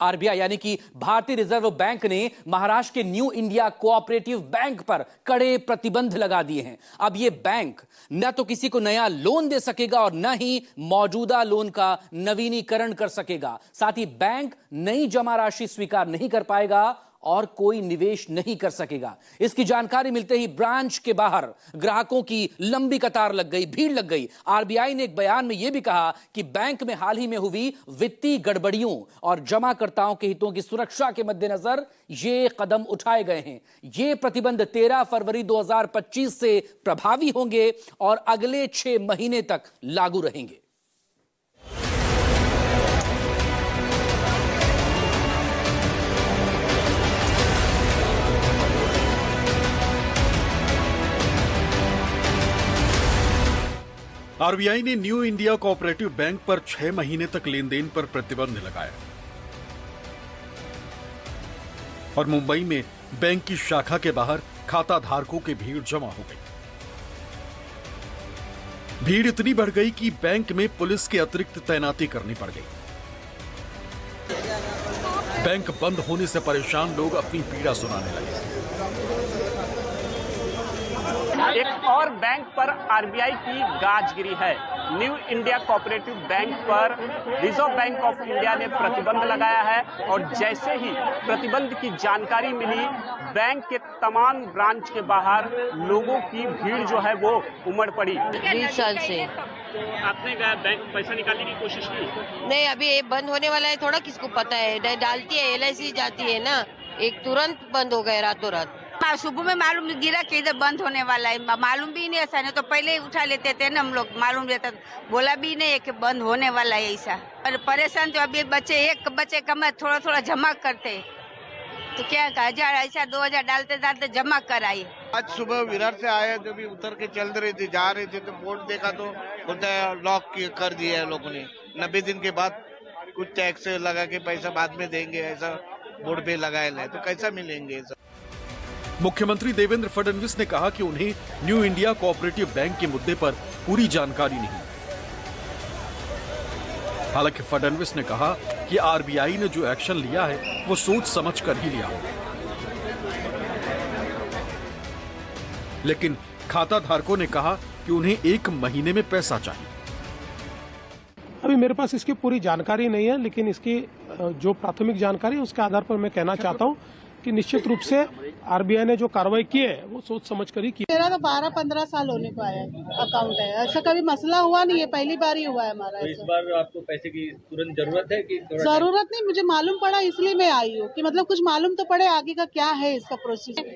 RBI यानी कि भारतीय रिजर्व बैंक ने महाराष्ट्र के न्यू इंडिया कोऑपरेटिव बैंक पर कड़े प्रतिबंध लगा दिए हैं। अब यह बैंक न तो किसी को नया लोन दे सकेगा और न ही मौजूदा लोन का नवीनीकरण कर सकेगा। साथ ही बैंक नई जमा राशि स्वीकार नहीं कर पाएगा और कोई निवेश नहीं कर सकेगा। इसकी जानकारी मिलते ही ब्रांच के बाहर ग्राहकों की लंबी कतार लग गई, भीड़ लग गई। आरबीआई ने एक बयान में यह भी कहा कि बैंक में हाल ही में हुई वित्तीय गड़बड़ियों और जमाकर्ताओं के हितों की सुरक्षा के मद्देनजर ये कदम उठाए गए हैं। ये प्रतिबंध 13 फरवरी 2025 से प्रभावी होंगे और अगले 6 महीने तक लागू रहेंगे। आरबीआई ने न्यू इंडिया कोऑपरेटिव बैंक पर 6 महीने तक लेन देन पर प्रतिबंध लगाया और मुंबई में बैंक की शाखा के बाहर खाता धारकों की भीड़ जमा हो गई। भीड़ इतनी बढ़ गई कि बैंक में पुलिस की अतिरिक्त तैनाती करनी पड़ गई। बैंक बंद होने से परेशान लोग अपनी पीड़ा सुनाने लगे। एक और बैंक पर आरबीआई की गाज गिरी है। न्यू इंडिया कोऑपरेटिव बैंक पर रिजर्व बैंक ऑफ इंडिया ने प्रतिबंध लगाया है और जैसे ही प्रतिबंध की जानकारी मिली, बैंक के तमाम ब्रांच के बाहर लोगों की भीड़ जो है वो उमड़ पड़ी। 20 साल से आपने बैंक पैसा निकालने की कोशिश की? नहीं, अभी ये बंद होने वाला है, थोड़ा किसको पता है। डालती है LIC जाती है ना, एक तुरंत बंद हो गए रातों रात। सुबह में मालूम गिरा कि इधर बंद होने वाला है, मालूम भी नहीं ऐसा, नहीं तो पहले ही उठा लेते थे ना हम लोग, मालूम रहता, बोला भी नहीं है कि बंद होने वाला है ऐसा। और परेशान तो अभी बच्चे, एक बच्चे कम थोड़ा थोड़ा जमा करते, तो क्या 1000 ऐसा 2000 डालते डालते जमा कराई। आज सुबह विरार से आए, जब भी उतर के चल रहे थे, जा रहे थे, तो बोर्ड देखा तो बोलते लॉक कर दिया है लोगों ने। 90 दिन के बाद कुछ टैक्स लगा के पैसा बाद में देंगे, ऐसा बोर्ड पे लगाए ले, तो कैसा मिलेंगे ऐसा। मुख्यमंत्री देवेंद्र फडणवीस ने कहा कि उन्हें न्यू इंडिया कोऑपरेटिव बैंक के मुद्दे पर पूरी जानकारी नहीं। हालांकि फडणवीस ने कहा कि आरबीआई ने जो एक्शन लिया है वो सोच समझ कर ही लिया होगा। लेकिन खाता धारकों ने कहा कि उन्हें 1 महीने में पैसा चाहिए। अभी मेरे पास इसकी पूरी जानकारी नहीं है, लेकिन इसकी जो प्राथमिक जानकारी है उसके आधार पर मैं कहना चाहता हूं कि निश्चित रूप से आरबीआई ने जो कार्रवाई की है वो सोच समझ कर ही की। मेरा तो 12-15 साल होने को आया अकाउंट है, ऐसा कभी मसला हुआ नहीं है, पहली बार ही हुआ है हमारा। तो इस बार आपको पैसे की तुरंत जरूरत है कि जरूरत नहीं, मुझे मालूम पड़ा इसलिए मैं आई हूँ कि मतलब कुछ मालूम तो पड़े आगे का क्या है इसका प्रोसीजर।